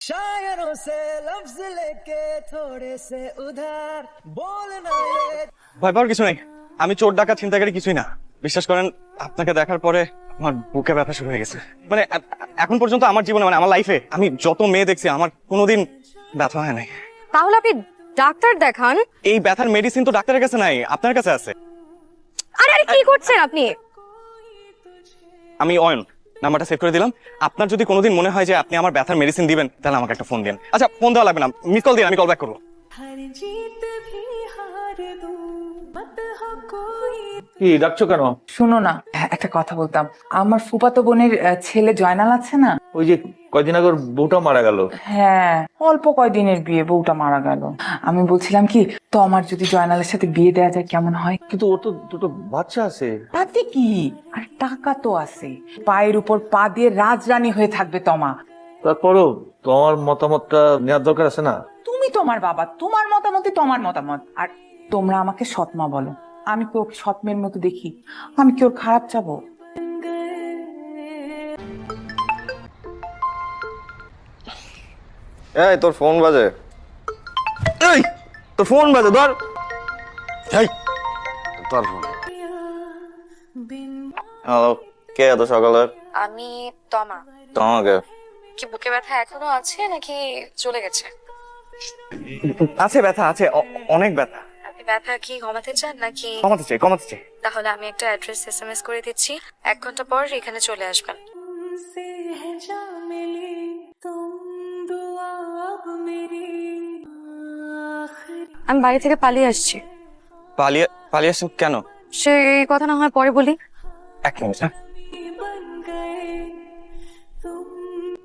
शायरों से लफ्ज लेके थोड़े से उधार बोलना ये। ভয় পাওয়ার কিছু নেই, আমি চোর ডাকাত ছিনতাইকারী কিছুই না। বিশ্বাস করেন, আপনাকে দেখার পরে আমার বুকে ব্যথা শুরু হয়ে গেছে। মানে এখন পর্যন্ত আমার জীবনে, মানে আমার লাইফে আমি যত মেয়ে দেখছি, আমার কোনোদিন ব্যথা হয় নাই। তাহলে আপনি ডাক্তার দেখান। এই ব্যথার মেডিসিন তো ডাক্তারের কাছে নাই, আপনার কাছে আছে। আরে আরে কি করছেন আপনি? আমি অয়ন, নাম্বারটা সেভ করে দিলাম। আপনার যদি কোনোদিন মনে হয় যে আপনি আমার ব্যথার মেডিসিন দিবেন, তাহলে আমাকে একটা ফোন দিন। আচ্ছা, ফোন দেওয়া লাগবে না, মিস কল দিন, আমি কল ব্যাক করবো। কি ডাকছো কেন? শোনো না, একটা কথা বলতাম। আমার ফুফাতো বোনের ছেলে জয়নাল আছে না? ওই যে কয়দিন আগে ওর বউটা মারা গেল। হ্যাঁ, অল্প কয়দিনের বিয়ে, বউটা মারা গেল। আমি বলছিলাম কি, তো আমার যদি জয়নালের সাথে বিয়ে দেওয়া যায় কেমন হয়? কিন্তু ওর তো দুটো বাচ্চা আছে। তাতে কি, আর টাকা তো আছে। পায়ের উপর পা দিয়ে রাজরানী হয়ে থাকবে তমা। তারপরও তোমার মতামতটা নেওয়ার দরকার আছে না? তুমি তোমার বাবা, তোমার মতামতই তোমার মতামত। আর তোমরা আমাকে সৎমা বলো, আমি কি ওকে সৎমের মতো দেখি? আমি কি ওর খারাপ চাবো? এই তোর ফোন বাজে, এই তোর ফোন বাজে, ধর। এই তোর ফোন। হ্যালো, কে এত সকালে? আমি তমা। তোমাকে কি বুকে ব্যথা এখনো আছে নাকি চলে গেছে? আছে, ব্যথা আছে, অনেক ব্যথা। আপনি ব্যথা কি কমাতে চান নাকি? কমাতে চাই, কমাতে চাই। তাহলে আমি একটা অ্যাড্রেস এসএমএস করে দিচ্ছি, 1 ঘন্টা পর এখানে চলে আসবেন। আমি বাড়ি থেকে পালিয়ে আসছি। পালিয়ে পালিয়ে আসছেন কেন? সেই কথা না হয় পরে বলি। এক মিনিট।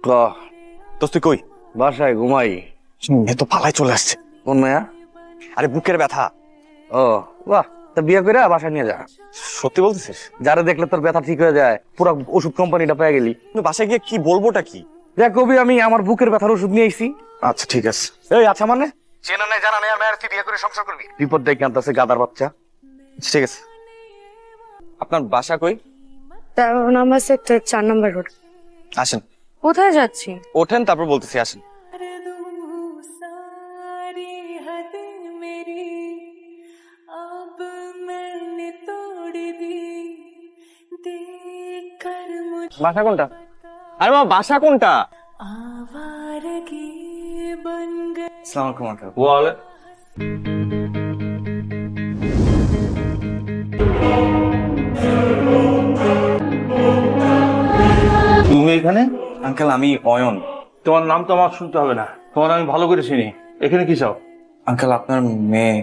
হ্যাঁ, দোস্ত তুই কই? বাসায় ঘুমাই। এ তো পালায় চলে আসছে। কোন মায়া? আরে বুকের ব্যথা। ও বাহ, তা বিয়ে করে বাসায় নিয়ে যা। সত্যি বলতেছিস? যারা দেখলে তোর ব্যথা ঠিক হয়ে যায়, পুরো ওষুধ কোম্পানিটা পেয়ে গেলি। কিন্তু বাসায় গিয়ে কি বলবোটা কি? দেখ কবি, আমি আমার বুকের ব্যথার ওষুধ নিয়ে আইছি। আচ্ছা ঠিক আছে। এই আচ্ছা মানে চেনা নাই জানা নাই আর মায়ের তুই বিয়ে করে সংসার করবি? বিপদ ডেকে আনতেছে গাদার বাচ্চা। ঠিক আছে। আপনার বাসা কই? 13 নম্বর সেক্টর 4 নম্বর রোড। আসেন। কোথায় যাচ্ছি? ওঠেন, তারপর বলতেছি, আসেন। বাসা কোনটা? আরে বাবা, বাসা কোনটা? আসসালামু আলাইকুম আঙ্কেল। ওয়ালে তুমি এখানে? আঙ্কেল আমি অয়ন। তোমার নাম তো আমার শুনতে হবে না, তোমার আমি ভালো করে চিনি। এখানে কি চাও? আঙ্কেল আপনার মেয়ে।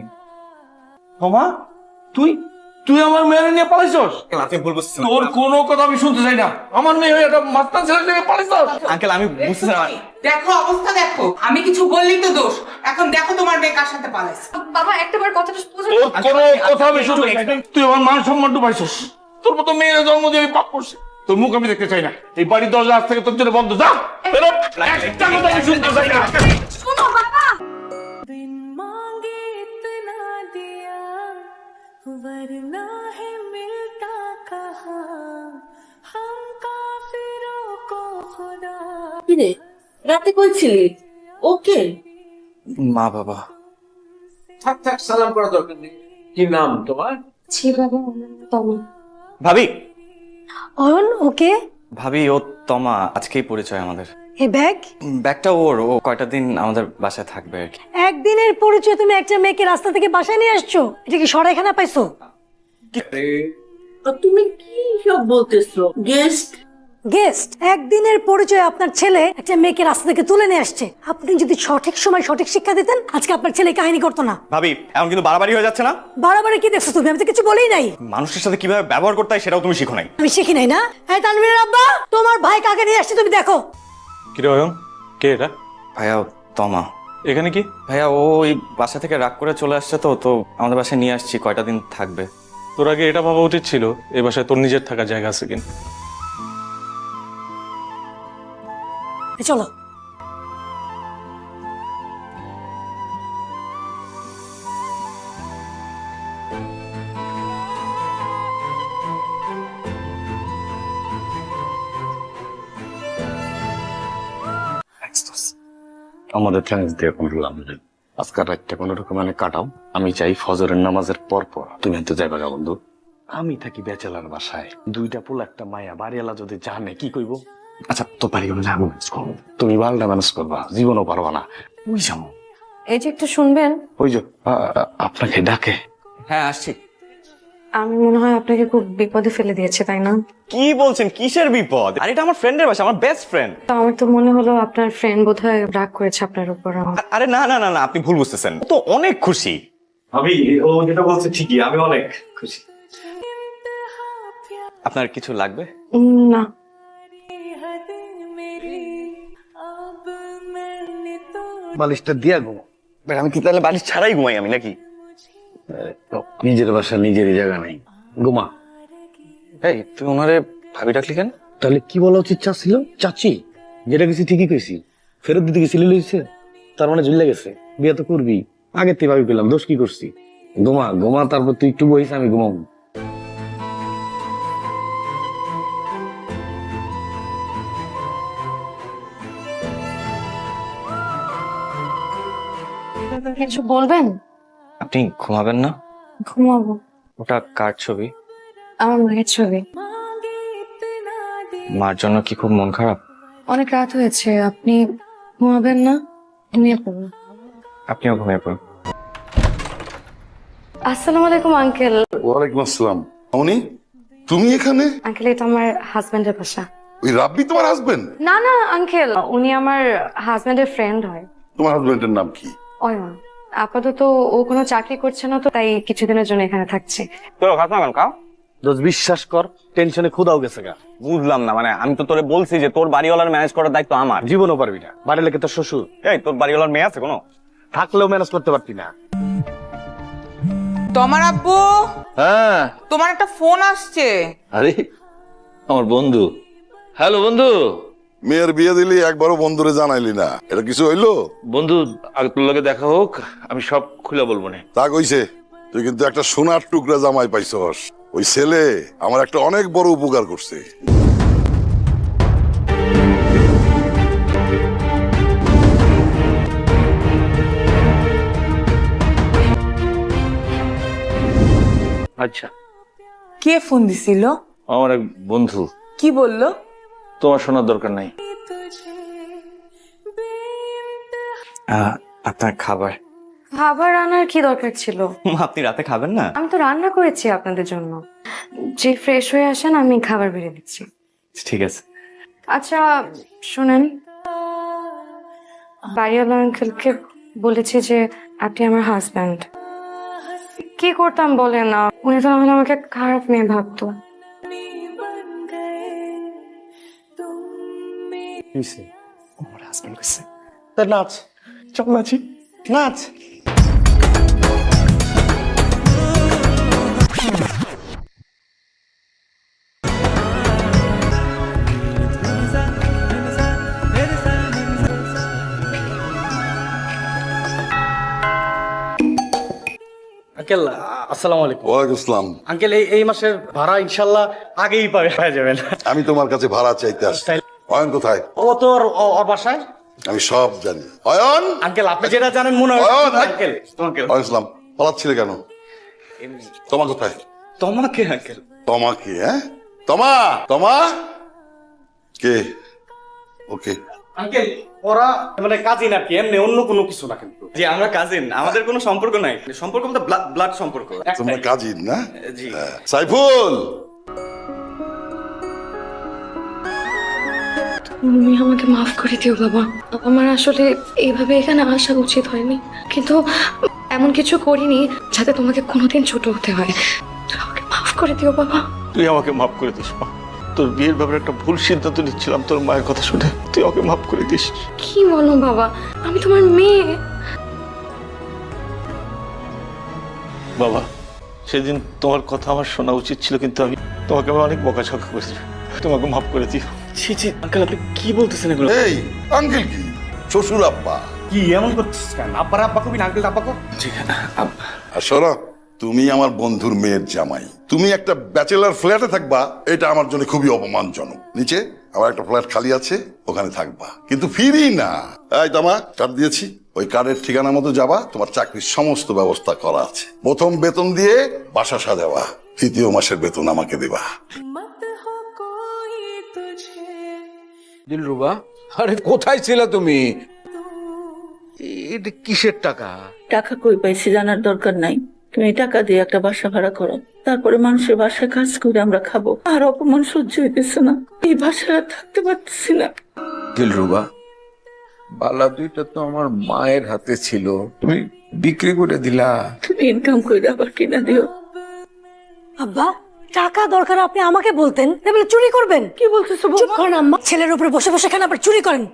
তোমা, তুই তুই আমার মেয়ে নিয়ে পালাইছস? আপনি ভুল বুঝছেন। তোর কোনো কথা আমি শুনতে চাই না। আমার মেয়ে হয়ে একটা মাস্তান ছেলে নিয়ে পালাইছস? আঙ্কেল আমি বুঝতেছি না। দেখো অবস্থা দেখো, আমি কিছু বললেই তো দোষ। এখন দেখো তোমার মেয়ে কার সাথে পালাইছে। বাবা একটাবার কথাটা বুঝুন। তোর কোনো কথা আমি শুনতে চাই না। তুই আমার মান সম্মান ডুবাইছস। তোর মতো মেয়ের জন্ম দিয়ে আমি পাপ করছি। তোর মুখ আমি দেখতে চাই না। এই বাড়ির দরজা আজ থেকে তোর জন্য বন্ধ। যা বেরো। একটা কথা আমি শুনতে চাই না। শোনো বাবা। बिन मांगे इतना दिया वरना है मिलता कहाँ हम काफिरों को खुदा। কিরে রাতে কই ছিলি? ওকে মা বাবা। থাক থাক, সালাম করা দরকার নেই। কি নাম তোমার? ছি বাবা, তমা। ভাবি, অয়ন ওকে ভাবি ও তমা। আজকেই পরিচয় আমাদের। এ ব্যাগ ব্যাগটা ওর, ও কয়টা দিন আমাদের বাসায় থাকবে আর কি। একদিনের পরিচয় তুমি একটা মেয়েকে রাস্তা থেকে বাসায় নিয়ে আসছো? এটা কি সরাইখানা পাইছো? তুমি কি সব বলতেছো? Guest guest? একদিনের পরিচয় আপনার ছেলে একটা মেয়েকে রাস্তা থেকে তুলে নিয়ে আসছে। আপনি যদি সঠিক সময় সঠিক শিক্ষা দিতেন, আজকে আপনার ছেলে কাহিনী করতো না। ভাবি এখন কিন্তু বাড়াবাড়ি হয়ে যাচ্ছে না? বারবার কি দেখছো তুমি? আমি তো কিছু বলেই নাই। মানুষের সাথে কিভাবে ব্যবহার করতে হয় সেটাও তুমি শিখো নাই। আমি শিখি নাই না? হ্যাঁ তানভীরের আব্বা, তোমার ভাই কাকে নিয়ে আসছে তুমি দেখো। কিরে অয়ন, কে এটা? ভাইয়া তমা। এখানে কি? ভাইয়া ও ওই বাসা থেকে রাগ করে চলে আসছে, তো তো আমাদের বাসায় নিয়ে আসছি, কয়টা দিন থাকবে। তোর আগে এটা ভাবা উচিত ছিল এই বাসায় তোর নিজের থাকার জায়গা আছে কিনা। চলো। আমাদের থ্যাঙ্কস দিয়ে কোনো লাভ নেই। আজকাল রাতটা কোনো রকম মানে কাটাও। আমি চাই ফজরের নামাজের পর পর তুমি তো যাইবা গা বন্ধু। আমি থাকি ব্যাচেলার বাসায়, দুইটা পোল একটা মায়া, বাড়িওয়ালা যদি জানে কি কইব? আচ্ছা তো পারি যাবো, তুমি বালটা ম্যানেজ করবা, জীবনও পারবা না। ওই যাবো, এই যে একটু শুনবেন, ওই যে আপনাকে ডাকে। হ্যাঁ আসছি। আমি মনে হয় আপনাকে খুব বিপদে ফেলে দিয়েছে, তাই না? কি বলছেন, কিসের বিপদ? আর এটা আমার ফ্রেন্ডের বাসা, আমার বেস্ট ফ্রেন্ড। তো আমার তো মনে হলো আপনার ফ্রেন্ড বোধহয় রাগ করেছে আপনার উপর। আরে না না না না, আপনি ভুল বুঝতেছেন। ও তো অনেক খুশি। আমি ও যেটা বলছে ঠিকই, আমি অনেক খুশি। আপনার কিছু লাগবে? না। বালিশটা দিয়া ঘুমো। আমি কি তাহলে বাড়ি ছাড়াই ঘুমাই আমি নাকি? নিজের বাসা নিজেরই জায়গা নেই, ঘুমা। এই তুই ওনারে ভাবি ডাকলি কেন? তাহলে কি বলা উচিত ছিল? চাচি। যেটা গেছি ঠিকই কইছি, ফেরত দিতে গেছিল লইছে, তার মানে ঝুলে গেছে। বিয়ে তো করবি, আগে তুই ভাবি পেলাম, দোষ কি করছি? ঘুমা ঘুমা, তারপর তুই একটু বহিস, আমি ঘুমাবো। কিছু বলবেন? আপনি ঘুমাবেন না? ঘুমাবো। ওটা কার ছবি? আমার মায়ের ছবি। মার জন্য কি খুব মন খারাপ? অনেক রাত হয়েছে, আপনি ঘুমাবেন না? নিয়ে পড়ুন। আপনিও ঘুমিয়ে পড়ুন। আসসালামু আলাইকুম আঙ্কেল। ওয়ালাইকুম আসসালাম। মামনি, তুমি এখানে? আঙ্কেল, এটা আমার হাজবেন্ডের বাসা। ওই রাব্বি তোমার হাজবেন্ড? না না আঙ্কেল, উনি আমার হাজবেন্ডের ফ্রেন্ড হয়। তোমার হাজবেন্ডের নাম কি? অয়ন। আপাতত ও কোনো চাকরি করছে না, তো তাই কিছুদিনের জন্য এখানে থাকছে। তোর খাস না কেন খাও? দোষ বিশ্বাস কর, টেনশনে ক্ষুদাও গেছে গা। বুঝলাম না, মানে আমি তো তোরে বলছি যে তোর বাড়িওয়ালার ম্যানেজ করার দায়িত্ব আমার। জীবনও পারবি না, বাড়ি লেগে তোর শ্বশুর। এই তোর বাড়িওয়ালার মেয়ে আছে কোনো? থাকলেও ম্যানেজ করতে পারতি না। তোমার আব্বু, হ্যাঁ। তোমার একটা ফোন আসছে। আরে আমার বন্ধু। হ্যালো বন্ধু। মেয়ের বিয়ে দিলি, একবারও বন্ধুরে জানাইলি না, এটা কিছু হইলো? বন্ধু, আগে তোর লগে দেখা হোক, আমি সব খুলে বলবো না। তা কইছে, তুই কিন্তু একটা সোনার টুকরা জামাই পাইছস। ওই ছেলে আমার একটা অনেক বড় উপকার করছে। আচ্ছা, কে ফোন দিছিল? আমার এক বন্ধু। কি বললো? তোমার শোনার দরকার নাই। আপনার খাবার। খাবার আনার কি দরকার ছিল? আপনি রাতে খাবেন না? আমি তো রান্না করেছি আপনাদের জন্য। যে ফ্রেশ হয়ে আসেন, আমি খাবার বেড়ে দিচ্ছি। ঠিক আছে। আচ্ছা শুনেন, বাড়িওয়ালা আঙ্কেলকে বলেছি যে আপনি আমার হাজব্যান্ড। কি করতাম বলেন না, উনি তো নাহলে আমাকে খারাপ মেয়ে ভাবতো। আমার হাজবেন্ড কইছে। তা নাচ, চল নাচি। নাচ। আঙ্কেল আসসালামু আলাইকুম। ওয়ালাইকুম আসসালাম। আঙ্কেল এই মাসের ভাড়া ইনশাল্লাহ আগেই পেয়ে যাবেন। আমি তোমার কাছে ভাড়া চাইতে আসছি। অয়ন কোথায়? ও তো ওর বাসায়। আমি সব জানি। অয়ন, আঙ্কেল আপনি যেটা জানেন মনে হয়। অয়ন, আঙ্কেল অয়ন ইসলাম, পালাচ্ছিলে কেন? তোমা কোথায়? তোমাকে আঙ্কেল? তোমা কি? হ্যাঁ, তোমা। তোমা কে? ওকে। আঙ্কেল ওরা মানে কাজিন আর কি, এমনি অন্য কোনো কিছু না কিন্তু। জি আমরা কাজিন, আমাদের কোনো সম্পর্ক নাই। সম্পর্ক মতো ব্লাড সম্পর্ক। তোমরা কাজিন না? জি। হ্যাঁ। সাইফুল, তুমি আমাকে মাফ করে দিও বাবা। আমার আসলে এইভাবে এখানে আসা উচিত হয়নি, কিন্তু এমন কিছু করিনি যাতে তোমাকে কোনোদিন ছোট হতে হয়। তুমি আমাকে মাফ করে দিও বাবা। তুই আমাকে মাফ করে দিস মা। তোর বিয়ের ব্যাপারে একটা ভুল সিদ্ধান্ত নিচ্ছিলাম তোর মায়ের কথা শুনে, তুই ওকে মাফ করে দিস। কি বলো বাবা, আমি তোমার মেয়ে। বাবা, সেদিন তোমার কথা আমার শোনা উচিত ছিল, কিন্তু আমি তোমাকে অনেক বকাঝকা করেছি। তোমাকে মাফ করে দিও। ছি ছি আঙ্কেল, আপনি কি বলতেছেন এগুলো? এই আঙ্কেল কি? শ্বশুর আব্বা। কি এমন করছিস কেন? আব্বার আব্বা কবি না, আঙ্কেল আব্বা কো। ঠিক আর শোনো, তুমি আমার বন্ধুর মেয়ের জামাই, তুমি একটা ব্যাচেলার ফ্ল্যাটে থাকবা, এটা আমার জন্য খুবই অপমানজনক। নিচে আমার একটা ফ্ল্যাট খালি আছে, ওখানে থাকবা, কিন্তু ফিরি না। এই তোমা কার্ড দিয়েছি, ওই কার্ডের ঠিকানা মতো যাবা, তোমার চাকরির সমস্ত ব্যবস্থা করা আছে। প্রথম বেতন দিয়ে বাসা সাজাবা, তৃতীয় মাসের বেতন আমাকে দেবা। দিলরুবা, আরে কোথায় ছিলে তুমি? এটা কিসের টাকা? টাকা কই পাইছি জানার দরকার নাই। তুমি টাকা দিয়ে একটা বাসা ভাড়া করো, তারপরে মানুষের বাসায় কাজ করে আমরা খাবো। আর অপমান সহ্য হইতেছে না, এই বাসায় আর থাকতে পারতেছি না। দিলরুবা, বালা দুইটা তো আমার মায়ের হাতে ছিল, তুমি বিক্রি করে দিলা। তুমি ইনকাম করে আবার কিনা দিও। আব্বা, টাকা দরকার আপনি আমাকে বলতেন, না বলে চুরি করবেন? কি বলতেছো চুপ করেন আম্মা, ছেলের উপরে বসে বসে খান আবার চুরি করেন।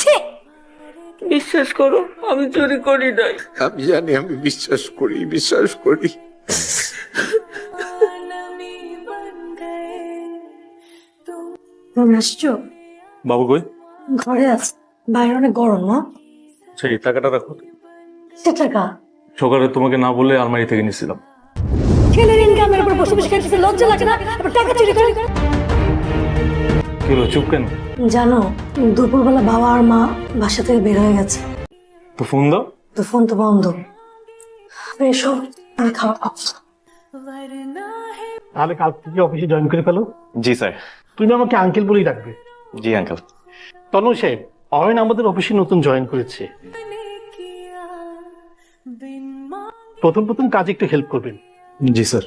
ছি! বিশ্বাস করো, আমি চুরি করি নাই। আমি জানি, আমি বিশ্বাস করি। তুমি আসছো? বাবু কই? ঘরে আছে, বাইরে অনেক গরম না? সেই টাকাটা রাখো। সে টাকা সকালে তোমাকে না বলে আলমারি থেকে নিয়েছিলাম। ছেলের ইনকামের উপর বসে বসে খাইতেছে, লজ্জা লাগে না? আবার টাকা চুরি করে। কি হলো, চুপ কেন? জানো, দুপুরবেলা বাবা আর মা বাসা থেকে বের হয়ে গেছে। তো ফোন দাও। তো ফোন তো বন্ধ। এসো, আমি খাওয়া খাবো। তাহলে কাল থেকে অফিসে জয়েন করে ফেলো। জি স্যার। তুমি আমাকে আঙ্কেল বলেই ডাকবে। জি আঙ্কেল। তনু সাহেব, অয়ন আমাদের অফিসে নতুন জয়েন করেছে। প্রথম কাজে একটু হেল্প করবেন। জি স্যার।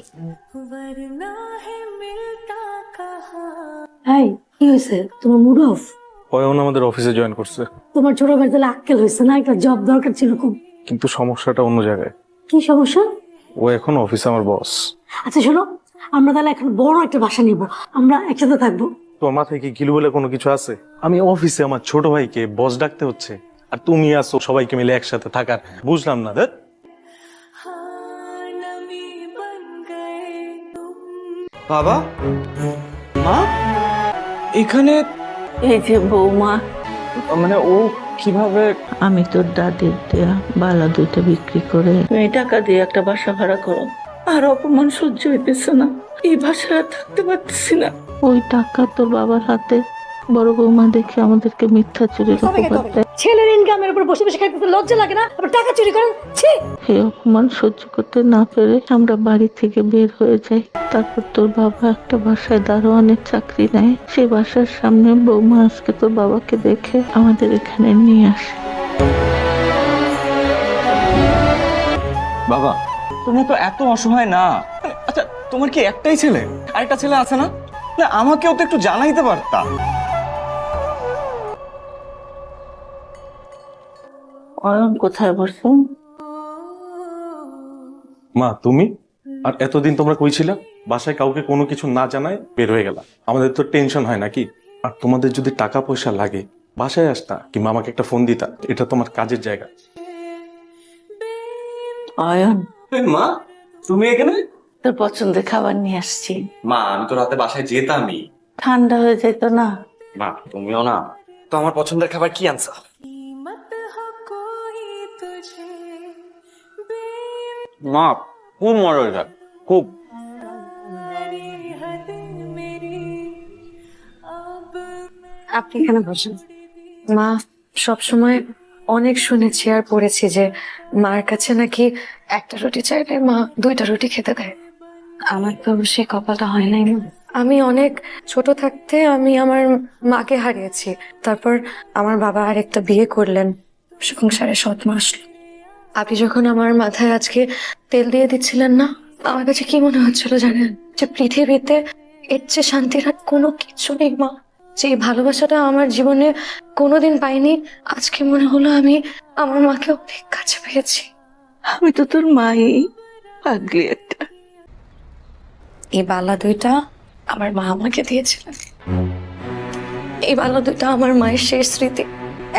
এই, কি হয়েছে? তোমার মুড অফ? অয়ন আমাদের অফিসে জয়েন করছে, তোমার ছোট ভাই তাহলে আক্কেল হয়েছে না? একটা জব দরকার ছিল খুব। কিন্তু সমস্যাটা অন্য জায়গায়। কি সমস্যা? ও এখন অফিসে আমার বস। আচ্ছা শোনো, আমরা তাহলে এখন বড় একটা বাসা নিব, আমরা একসাথে থাকবো। তোমার মাথায় কি গিলু বলে কোনো কিছু আছে? আমি অফিসে আমার ছোট ভাইকে বস ডাকতে হচ্ছে, আর তুমি আসো সবাইকে মিলে একসাথে থাকার। বুঝলাম না। বাবা, মা, এখানে এই যে বৌমা, মানে ও কিভাবে? আমি তোর দাদির দেয়া বালা দুইটা বিক্রি করে তুমি টাকা দিয়ে একটা বাসা ভাড়া করো। আর অপমান সহ্য হইতেছে না, এই বাসায় আর থাকতে পারতেছি না। ওই টাকা তোর বাবার হাতে, বড় বৌমা দেখে আমাদেরকে মিথ্যা চুরির অপবাদ দেয়। ছেলের ইনকামের উপর বসে বসে খাইতেছে, লজ্জা লাগে না? আবার টাকা চুরি করেন। ছি! এই অপমান সহ্য করতে না পেরে আমরা বাড়ি থেকে বের হয়ে যাই। তারপর তোর বাবা একটা বাসায় দারোয়ানের চাকরি নেয়। সেই বাসার সামনে বৌমা আজকে তোর বাবাকে দেখে আমাদের এখানে নিয়ে আসে। বাবা, তোমরা তো এত অসহায় না। আচ্ছা, তোমার কি একটাই ছেলে? আরেকটা ছেলে আছে না? না, আমাকেও তো একটু জানাইতে পারতা। অয়ন কোথায় বসে? মা, তুমি আর এতদিন তোমরা কই ছিলা? বাসায় কাউকে কোনো কিছু না জানায় বের হয়ে গেলা। আমাদের তো টেনশন হয় নাকি? আর তোমাদের যদি টাকা পয়সা লাগে বাসায় আসতা, কিংবা আমাকে একটা ফোন দিতা। এটা তোমার কাজের জায়গা। অয়ন, মা, তুমি এখানে? তোর পছন্দের খাবার নিয়ে আসছি। মা, আমি তো রাতে বাসায় যেতামই। ঠান্ডা হয়ে যেত না? মা, তুমিও না তো আমার পছন্দের খাবার কি আনছো? মা, খুব মজা হয়েছে, খুব। আপনি এখানে বসেন। মা, সবসময় অনেক শুনেছি আর পড়েছি যে মার কাছে নাকি একটা রুটি চাইলে মা দুইটা রুটি খেতে দেয়। আমার তো সে কপালটা হয় নাই। আমি অনেক ছোট থাকতে আমি আমার মাকে হারিয়েছি। তারপর আমার বাবা আরেকটা বিয়ে করলেন, সংসারে 7 মাস। আপনি যখন আমার মাথায় আজকে তেল দিয়ে দিচ্ছিলেন না, আমার কাছে কি মনে হচ্ছিল জানেন? যে পৃথিবীতে এর চেয়ে শান্তির আর কোনো কিছু নেই মা। যে ভালোবাসাটা আমার জীবনে কোনোদিন পাইনি, আজকে মনে হলো আমি আমার মাকে অনেক কাছে পেয়েছি। আমি তো তোর মাই, পাগলি একটা। এই বালা দুইটা আমার মা আমাকে দিয়েছিলেন। এই বালা দুইটা আমার মায়ের শেষ স্মৃতি।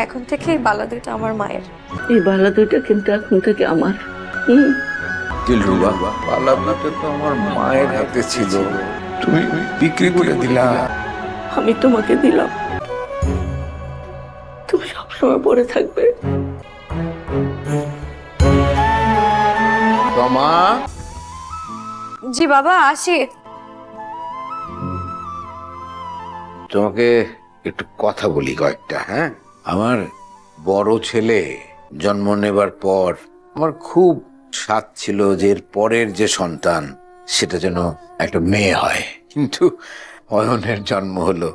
এখন থেকে এই বালা দুইটা আমার মায়ের। এই বালা দুইটা কিন্তু এখন থেকে আমার। দিলরুবা, বালা দুইটা তো আমার মায়ের হাতে ছিল, তুমি বিক্রি করে দিলা। আমি তোমাকে দিলাম, তুমি সবসময় পড়ে থাকবে। তোমা, জি বাবা, আসি। তোমাকে একটু কথা বলি কয়েকটা, হ্যাঁ? আমার বড় ছেলে জন্ম নেবার পর আমার খুব স্বাদ ছিল যে এর পরের যে সন্তান সেটা যেন একটা মেয়ে হয়, কিন্তু অয়নের জন্ম হলো।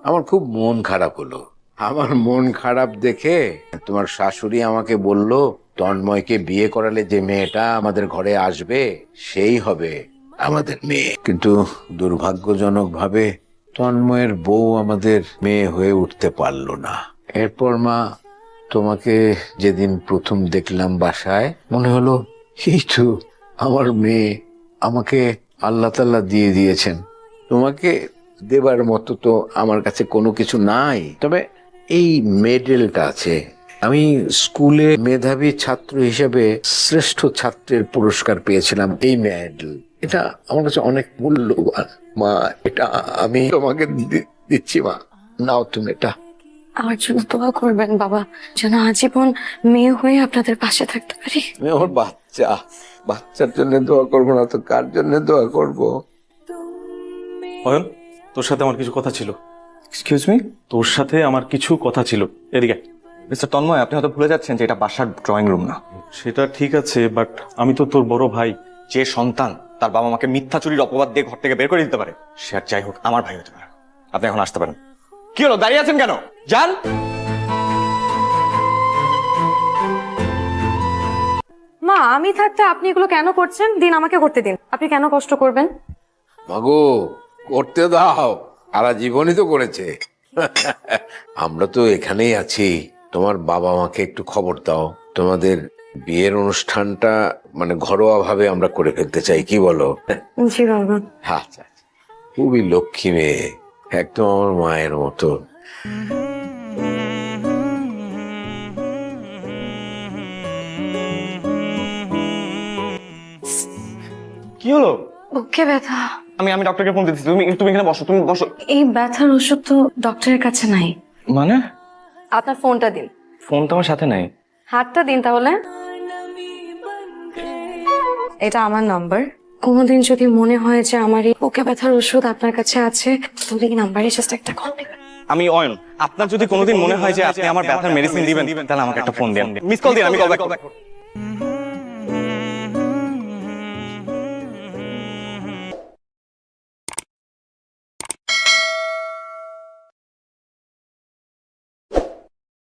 আমার খুব মন খারাপ হলো। আমার মন খারাপ দেখে তোমার শাশুড়ি আমাকে বলল, তন্ময়কে বিয়ে করালে যে মেয়েটা আমাদের ঘরে আসবে সেই হবে আমাদের মেয়ে। কিন্তু দুর্ভাগ্যজনক ভাবে তন্ময়ের বউ আমাদের মেয়ে হয়ে উঠতে পারলো না। এরপর মা, তোমাকে যেদিন প্রথম দেখলাম বাসায়, মনে হলো এই তো আমার মেয়ে, আমাকে আল্লাহ তাআলা দিয়ে দিয়েছেন। তোমাকে দেবার মতো তো আমার কাছে কোনো কিছু নাই, তবে এই মেডেলটা আছে। আমি স্কুলে মেধাবী ছাত্র হিসেবে শ্রেষ্ঠ ছাত্রের পুরস্কার পেয়েছিলাম। এই মেডেল, এটা আমার কাছে অনেক মূল্যবান মা। এটা আমি তোমাকে দিচ্ছি মা, নাও তুমি এটা। আমার জন্য দোয়া করবেন বাবা, যেন আজীবন মেয়ে হয়ে আপনাদের পাশে থাকতে পারি। আমি আমার বাচ্চার জন্য দোয়া করবো না তো কার জন্য দোয়া করবো? অয়ন, তোর সাথে আমার কিছু কথা ছিল। এক্সকিউজ মি, তোর সাথে আমার কিছু কথা ছিল, এদিকে। মিস্টার তন্ময়, আপনি হয়তো ভুলে যাচ্ছেন যে এটা বাসার ড্রয়িং রুম না। সেটা ঠিক আছে, বাট আমি তো তোর বড় ভাই। যে সন্তান তার বাবা মাকে মিথ্যা চুরির অপবাদ দিয়ে ঘর থেকে বের করে দিতে পারে, সে আর যাই হোক আমার ভাই হতে পারে। আপনি এখন আসতে পারেন। কি হলো, দাঁড়িয়ে আছেন কেন? যান। মা, আমি থাকতে আপনি এগুলো কেন করছেন? দিন, আমাকে করতে দিন। আপনি কেন কষ্ট করবেন? মাগো, করতে দাও, সারা জীবনই তো করেছে। আমরা তো এখানেই আছি। তোমার বাবা মাকে একটু খবর দাও, তোমাদের বিয়ের অনুষ্ঠানটা মানে ঘরোয়া ভাবে আমরা করে ফেলতে চাই, কি বলো? জি বাবা। আচ্ছা, খুবই লক্ষ্মী মেয়ে, একদম আমার মায়ের মতো। কি হলো? বুকে ব্যথা। আমি ডক্টরকে ফোন দিচ্ছি, তুমি এখানে বসো, তুমি বসো। এই ব্যথার ওষুধ তো ডক্টরের কাছে নাই। মানে? আপনার ফোনটা দিন। ফোন তো আমার সাথে নাই। হাতটা দিন তাহলে। এটা আমার নাম্বার। কোনোদিন যদি মনে হয় যে আমার এই বুকে ব্যথার ওষুধ আপনার কাছে আছে, তাহলে এই নাম্বারে জাস্ট একটা কল দিবেন। আমি অয়ন, আপনার যদি কোনোদিন মনে হয় যে আপনি আমার ব্যথার মেডিসিন দিবেন, তাহলে আমাকে একটা ফোন দিন, মিস কল দিন, আমি কল ব্যাক করব।